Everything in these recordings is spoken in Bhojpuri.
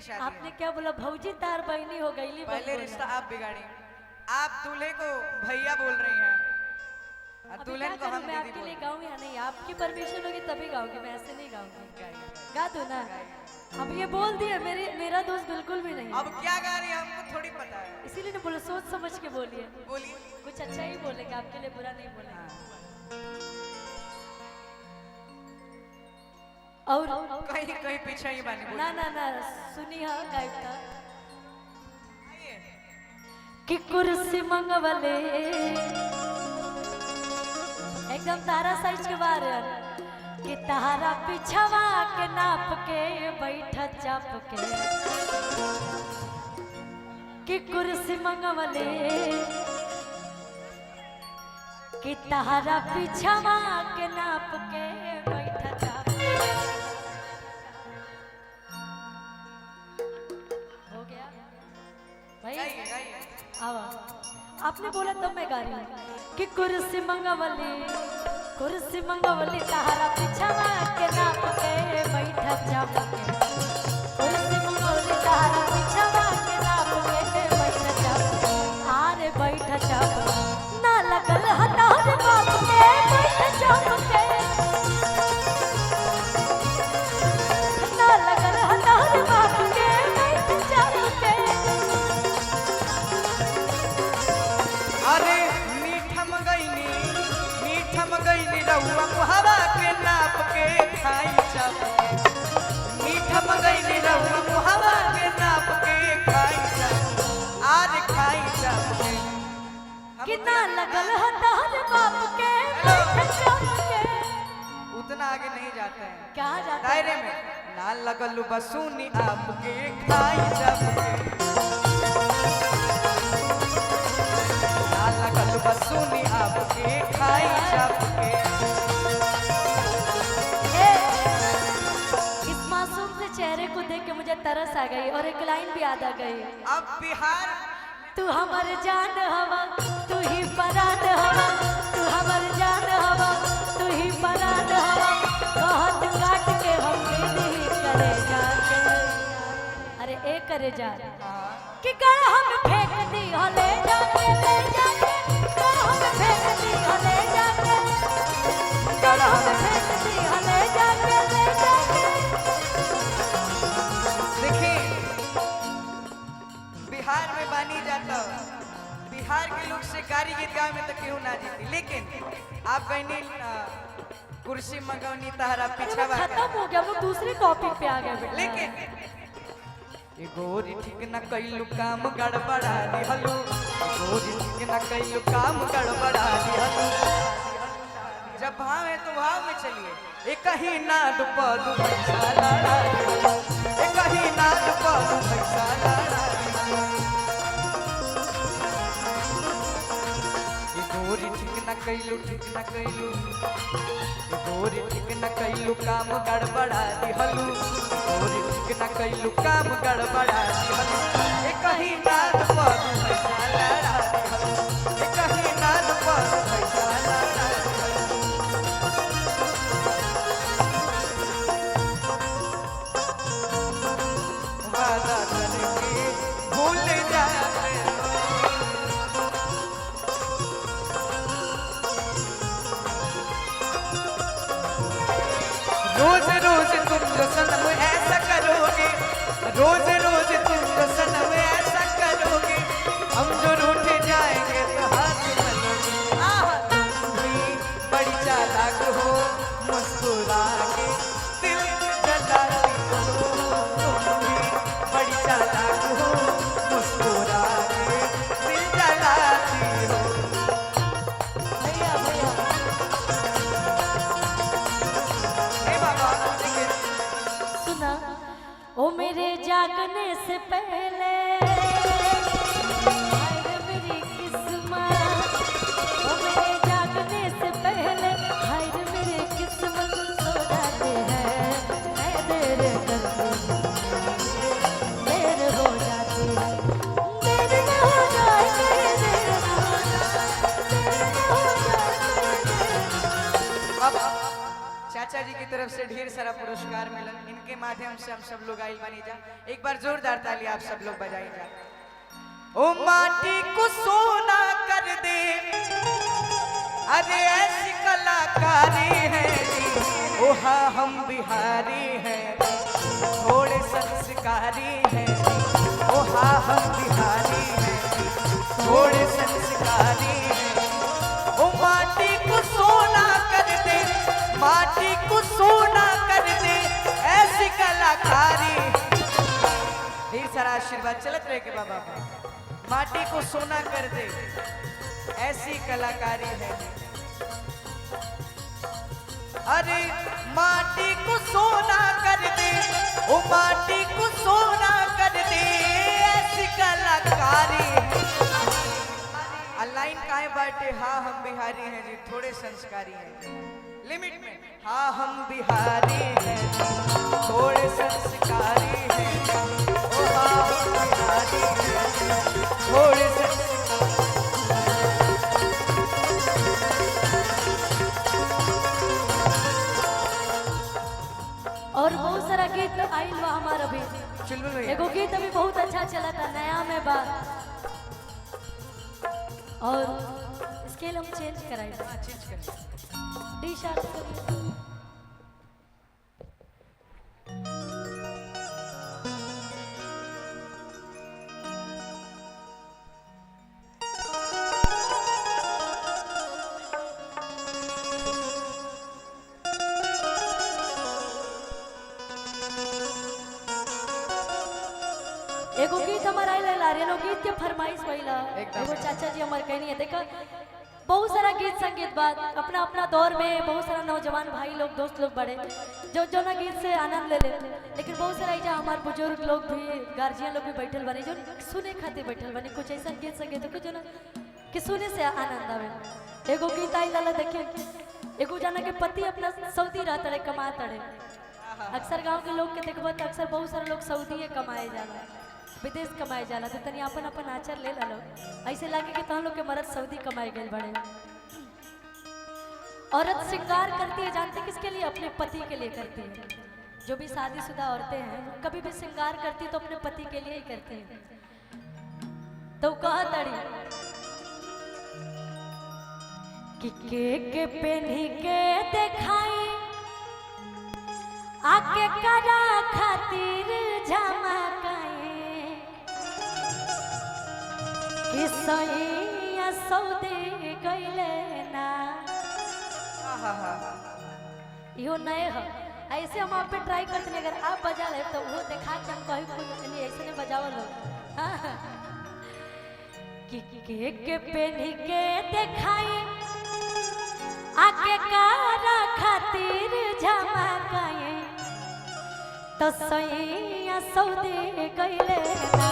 शादी आपने क्या बोला? भौजी तार बहनी हो गई। पहले रिश्ता आप बिगाड़ी। आप दूल्हे को भैया बोल रही हैं, दुल्हन को हम मैं दीदी आपके बोल लिए रहे गाऊं या नहीं? आपकी परमिशन होगी तभी गाऊंगी, मैं ऐसे नहीं गाऊंगी। हैं। गा दो ना। अब ये बोल दिया, मेरा दोस्त बिल्कुल भी नहीं। अब क्या गा रही है हमको थोड़ी पता है। इसीलिए तो बोलो, सोच समझ के बोलिए। बोलिए। कुछ अच्छा ही बोलेगा, आपके लिए बुरा नहीं बोलेगा। और कहीं कहीं पीछे ही बानी ना ना ना, सुनी हाँ गायब था आइए। कि कुर्सी मंगवले एकदम तारा साइज के बाहर कि तारा पिछवा के नाप के बैठ चाप के कि कुर्सी मंगवले कि तारा पिछवा के नाप के बैठ चाप के। हो गया भाई? गाइए गाइए। आवा, आपने बोला तब मैं गा रही हूँ कि कुर्सी मंगवली तारा पिछवा के नाप के बैठ चाप के। कुर्सी मंगवली तारा पिछवा के नाप के बैठ चाप के। आरे बैठ चाप ना लगल हतार बाप के बैठ चाप के। ना लगल हतार बाप के बैठ चाप के। अरे मीठा मगईनी रहुआ हवा के नाप के खाई चाप के। मीठा मगईनी रहुआ हवा के नाप के खाई चाप आज खाई चाप के। कितना लगल हतार बाप के बैठ चाप के। उतना आगे नहीं जाते हैं, क्या जाता दायरे है? में ना लगल बसूनी आपके खाई चाप के। ना लगल बसूनी आपके खाई चाप के। इस मासूम से चेहरे को देख के मुझे तरस आ गई और एक लाइन भी याद आ गई। अब बिहार तू हमर जान हवा, तू ही परान हवा, तू हमर जान हवा, तू ही परान हवा। बहुत काट के हम नहीं करे जाके। अरे ए करे जा कि गड़ा हम फेंक दी हले जाके ले जाके। गड़ा हम फेंक दी हले जाके। गड़ा हम फेंक दी हले जाके ले जाके। देखिए बिहार में बानी जाता, बिहार के लोग से गाड़ी गीत गाँव में तो क्यों ना जीती, लेकिन आप बहनी कुर्सी मंगवनी तहरा पीछा खत्म हो गया, वो दूसरे टॉपिक पे आ गए बेटा। लेकिन ये गोरी ठीक न कइलू काम गड़बड़ा दिहलू। गोरी ठीक न कइलू काम गड़बड़ा दिहलू। जब भाव है तो भाव में चलिए। एक ही नाद पर दू पैसा लड़ा दिहलू। एक ही नाद पर दू पैसा लड़ा दिहलू। ये गोरी ठीक न कइलू ये गोरी ठीक न कइलू काम गड़बड़ा दिहलू। गोरी ठीक न कइलू काम गड़बड़ा दिहलू। एक ही नाद पर दू पैसा लड़ा दिहलू। एक ही नाद पर दू पैसा लड़ा दिहलू। वादा करके भूल जाते हो। रोज रोज तुम जो सनम ऐसा करोगे, रोज रोज तुम जो सनम ऐसा करोगे, हम जो रूठ जाएंगे तो हाथ मलोगे। तुम भी बड़ी चालाक हो, मुस्कुरा के दिल जलाती हो। तुम भी बड़ी चालाक हो, मुस्कुरा के दिल जलाती हो। भैया भैया हे बाबा देखिए सुना, ओ मेरे जागने से पहले हाय रे मेरी किस्मत। ओ मेरे जागने से पहले हाय रे मेरी किस्मत। सो जाते हैं मैं देर करती हूँ, देर हो जाती है। देर न हो जाए करे, देर न हो जाए, देर न हो जाए करे। अब चाचा जी की तरफ से ढेर सारा पुरस्कार मिलन। के माध्यम से हम सब लोग आइल बनी जा। एक बार जोरदार ताली आप सब लोग बजाई जा। ओ माटी को सोना कर दे, अरे ऐसी कलाकारी है जी। ओ हाँ हम बिहारी हैं, थोड़े संस्कारी हैं। ओ हाँ हम बिहारी हैं, थोड़े संस्कारी हैं। ओ माटी को सोना कर दे, माटी को सोना कर दे, ऐसी कलाकारी। ढेर सारा आशीर्वाद चलत रहे के बाबा। माटी को सोना कर दे, ऐसी कलाकारी है। अरे माटी को सोना कर दे, ओ माटी को सोना कर दे, ऐसी कलाकारी। लाइन काहे बाटे, हाँ हम बिहारी हैं जी, थोड़े संस्कारी हैं। लिमिट में, हाँ हम बिहारी हैं, थोड़े संस्कारी हैं। ओ हाँ हम बिहारी हैं, थोड़े संस्कारी। और बहुत सारा गीत आइल बा हमार अभी। चुलबुल भैया, एगो गीत अभी बहुत अच्छा चला था, नया में बा, और स्केल हम चेंज कराई डी शार्प। एगो गीत हमारा आइल लारियनो गीत के फरमाइश भइला। एगो चाचा जी हमार कहनी है, देखा बहुत सारा गीत संगीत बात अपना अपना दौर में बहुत सारा नौजवान भाई लोग दोस्त लोग बड़े जो ना गीत से आनंद ले लेते, लेकिन बहुत सारा ऐसा हमारे बुजुर्ग लोग भी गार्जियन लोग भी बैठल बने जो सुने खातिर बैठल बने। कुछ ऐसा गीत संगीत कुछ ना कि सुने से आनंद आवे। एगो गीत आई लाला देखिए, एगो जाना के पति अपना सऊदी रहता है, कमाता है। अक्सर गांव के लोग के देखबो तो अक्सर बहुत सारे लोग सऊदी कमाए जाला, विदेश कमाए जाला, तो तनी अपन अपन आचर ले ला लो। ऐसे लागे कि तुम लोग के मर्द सऊदी कमाए गए बड़े। औरत श्रृंगार करती है, जानते किसके लिए? अपने पति के लिए करती है। जो भी शादीशुदा औरतें हैं कभी भी श्रृंगार करती तो अपने पति के लिए ही करती है। तो कहा तड़ी कि के पेन्ही के देखाई आके करा खातिर झमकाए कि सैया सऊदी गइले ना। यो नए है, ऐसे हम आप पे ट्राई करते हैं। अगर आप बजा ले तो वो दिखा के हम कहीं कोई ऐसे नहीं बजाओ लोग। कि के पेन्ही के देखाई आके करा खातिर झमकाए तो सैया सऊदी गइले ना।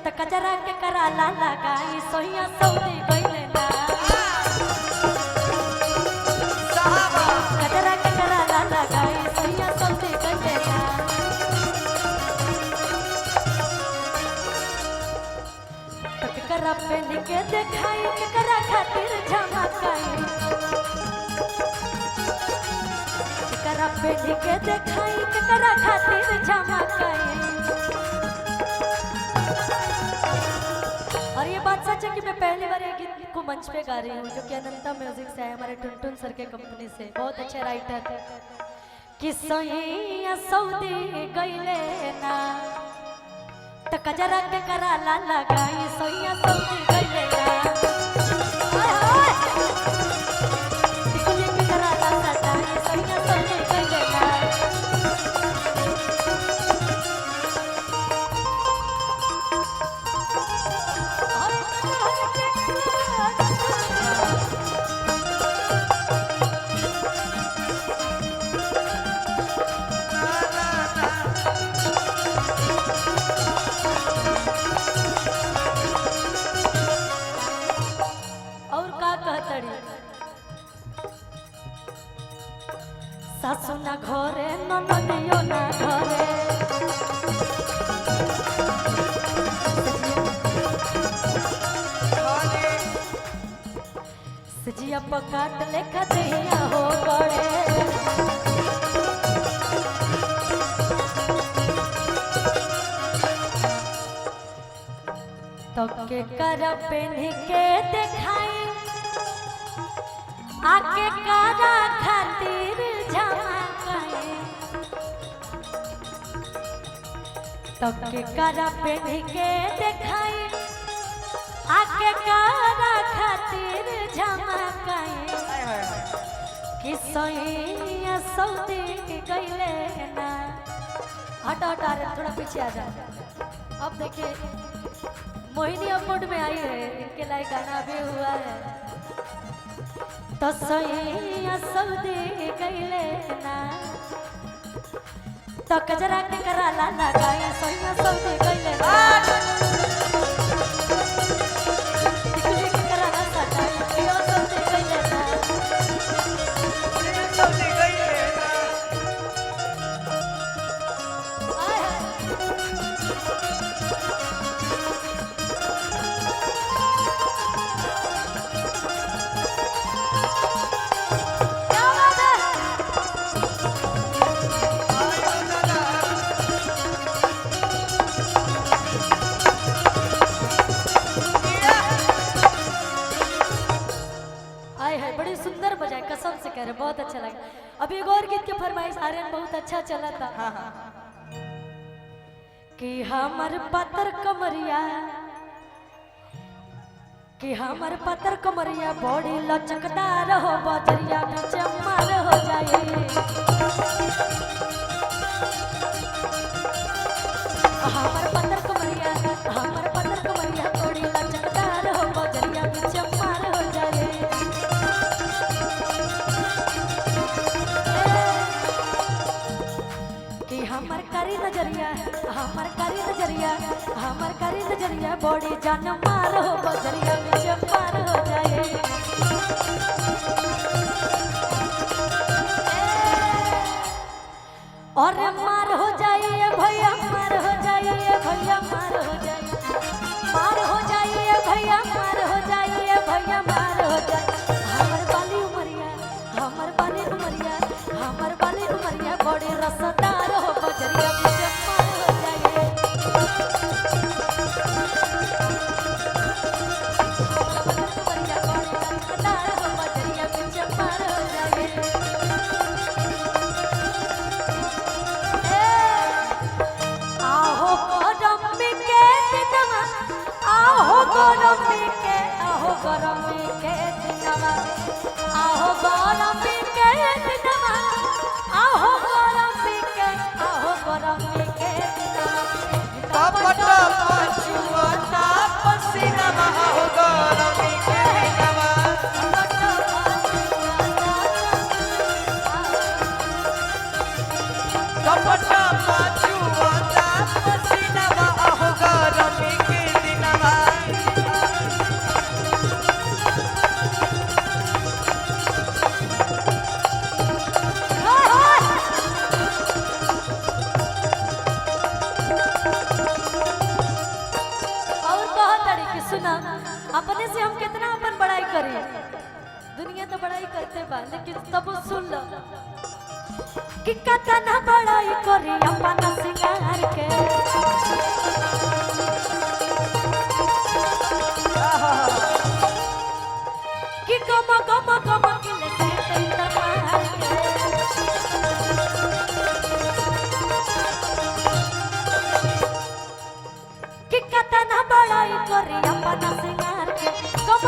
तो कजरा के करा ला लगाई सैया सऊदी गइले ना। कजरा के करा ला लगाई सैया सऊदी गइले ना। तो करा पेन के देखाई करा खातिर झमकाई, करा पेन के देखाई करा खातिर झमकाई। और ये बात सच है कि मैं पहली बार एक गीत को मंच पे गा रही हूँ जो कि अनंता म्यूजिक से है, हमारे टुनटुन सर के कंपनी से, बहुत अच्छे राइटर। कि सैया सऊदी गइले ना तो कजरा के करा ला लगाई सैया सऊदी गइले ना। टिकुली के करा ला लगाई सैया सऊदी गइले ना। सासु ना घरे ननदियो ना घरे, सजिया पकाट लेखा दिया हो गड़े। तो के कर पेन के दिखाई आके कारा खातिर झमकाए तो के कर पेन के दिखाई आके कारा खातिर झमकाए कि सोइया सऊदी गइले ना। हटा हटा रे थोड़ा पीछे आ जा। अब देखिए मोहिनी अब मूड में आई है, इनके लायक गाना भी हुआ है। तो सोइया सऊदी गइले ना तो कजरा के कराला लगाई सोइया सऊदी गइले ना टिकली के कराला सटाई यो सऊदी गइले ना सऊदी गइले ना। आय हाय क्या बात है। आए है बड़ी सुंदर बजाए, कसम से कह रहे बहुत अच्छा लगा। अभी एक और गीत के फरमाइश आर्यन बहुत अच्छा चला था। हाँ हाँ कि हमर पतर कमरिया कि हमर पतर कमरिया बॉडी लचकदार हो बजरिया में चमार हो जाए। हमर पतर कमरिया बॉडी लचकदार हो बजरिया में चमार हो जाए। कि हमर कारी नजरिया बॉडी जान मार हो बजरिया में चमार हो जाए। और मार हो जाइए भैया मार हो जाइए भैया मार हो जाइए मार हो जाइए भैया मार हो जाइए भैया मार हो जाइए। हमर बाली उमरिया बड़ी रसदार हो बजरिया में चमार हो जाइए। उमरिया बड़ी रसदार हो बजरिया में चमार हो जाइए। आहो गरमी के दिनवा आहो गरमी के दिनवा आहो गरमी के दिनवा कपट पाछुआता पसीनावा हो गरमी के दिनवा। कपट पाछुआता पसीनावा हो गरमी के दिनवा। और कहा तड़ी कि सुना अपने से हम कितना अपन बड़ाई करी, दुनिया तो बड़ाई करते बा लेकिन तब सुन लो कि कितना बड़ाई करी अपन सिंगार के। कि गम किले से तैयार के। कि कितना बड़ाई करी अपन सिंगार के गम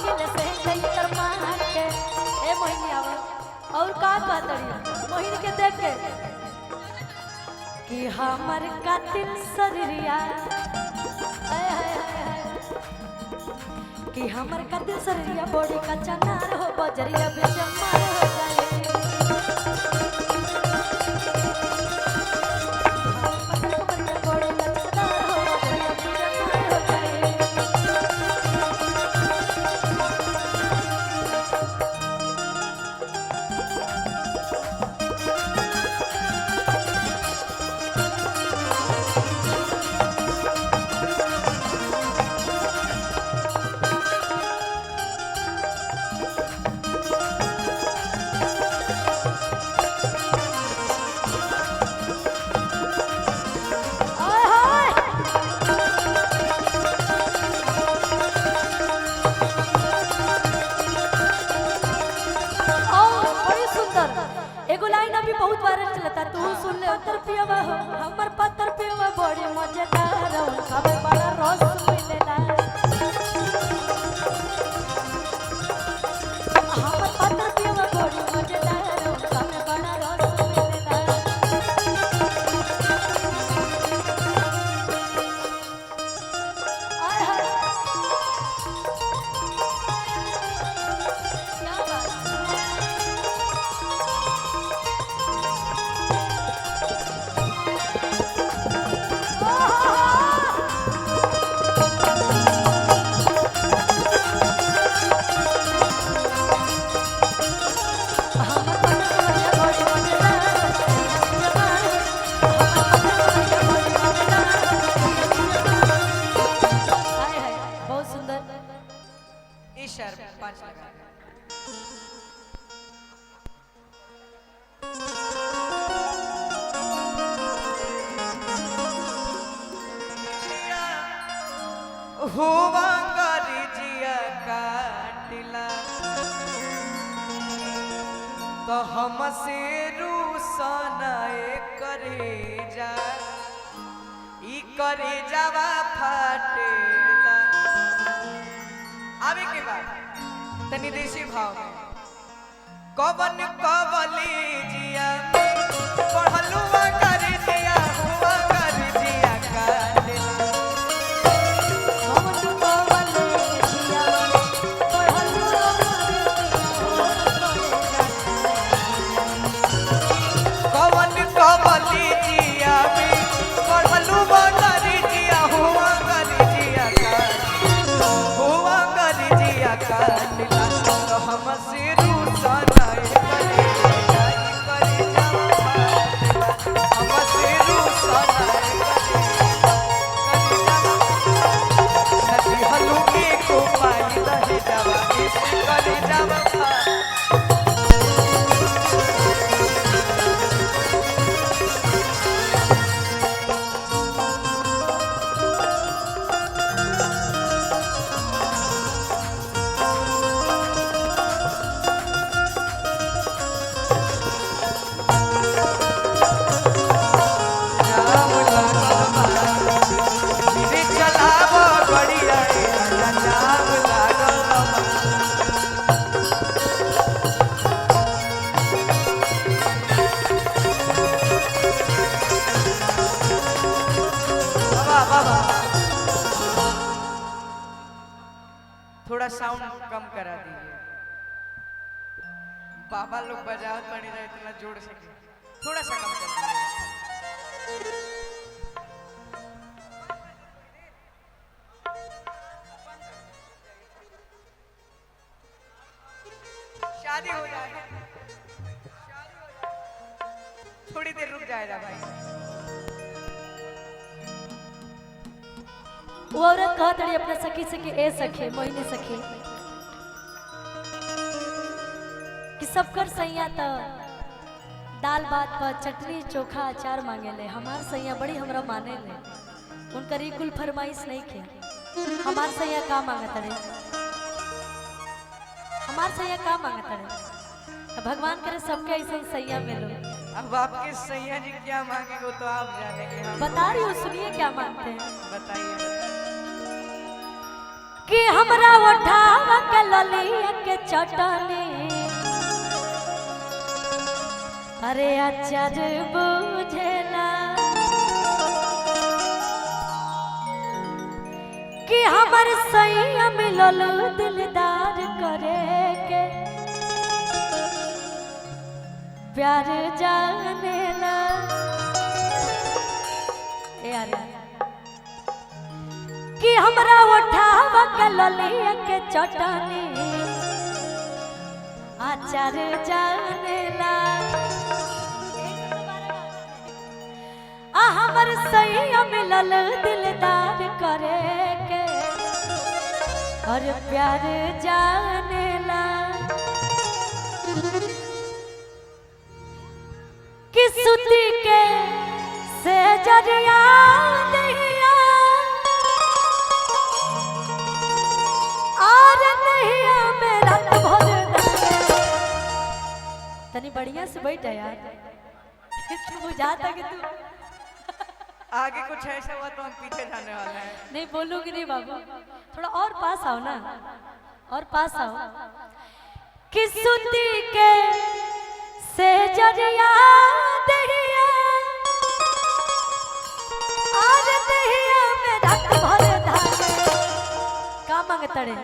किले से तैयार के। ए मोहिनी आवा और का कहतड़ी मोहिनी के देख के कि हमर कातिल शरीरिया आय हाय हाय कि हमर कातिल शरीरिया बॉडी का चनार हो बजरिया बेचमार हो जाए। बॉडी का चनार हो बजरिया बेचमार हो जाए। पालिश लगा दे। हुआ करी जिया काटिला तो हमसे रूसना करे जा ई करे जावा फाटेला। आवे के बाद तनी देसी भाव में कवन कवली जिया पढ़लुआ कर जिया हुआ कर जिया काटिला कवन कवली जिया में पढ़लुआ कर जिया हुआ कर जिया काटिला हुआ कर जिया काटिला तो हमसे रूसना थोड़ा साउंड कम करा दीजिए। बाबा लोग बजाओ पड़ी रहे इतना जोड़ सके थोड़ा सा कम कर दीजिए। शादी हो जाए थोड़ी देर रुक जाएगा भाई। वो औरत कहत रही अपने सखी से कि ए सखे मोहिनी सखी कि सब कर सैया तो दाल भात पर चटनी चोखा अचार मांगे ले हमार सैया बड़ी हमरा माने ले उनकर ई कुल फरमाइश नहीं के हमार सैया का मांगत रहे हमार सैया का मांगत रहे भगवान करे सबके ऐसे सैया मिलो। अब आपके सैया जी क्या मांगेंगे वो तो आप जानेंगे। हम बता रही हूँ सुनिए क्या मांगते हैं। बताइए कि हमरा उठावा के ललिया के चटनी अरे अचार बुझेला कि हमर सैया मिलल दिलदार करे के प्यार जानेला यार कि हमरा उठावा के ललिया के चटनी आचार जानेला आ हमर सैया मिलल दिलदार करे के और प्यार जानेला कि सुती के से जरिया दहिया और नहीं मेरा भर तनी बढ़िया से बैठ यार तू बुझाता कि तू आगे कुछ ऐसा हुआ तो हम पीछे जाने वाले हैं। नहीं बोलूंगी नहीं बाबू थोड़ा और पास आओ ना और पास आओ कि सुती के से जरिया दहिया और दहिया मेरा भर धागे का मांगतड़े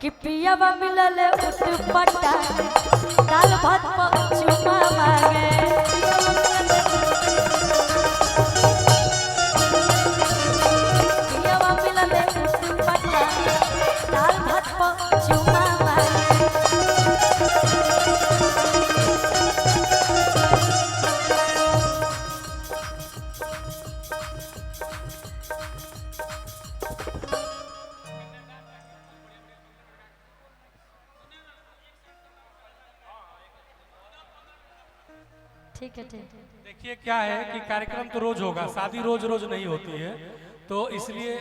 कि पियावा मिलल उठ पट्टा दाल भात पर चुमा मांगे पियावा मिलल उठ पट्टा दाल भात पर चुमा मांगे ठीक है ठीक है। देखिए क्या है कि कार्यक्रम तो रोज होगा, शादी रोज रोज नहीं होती है, तो इसलिए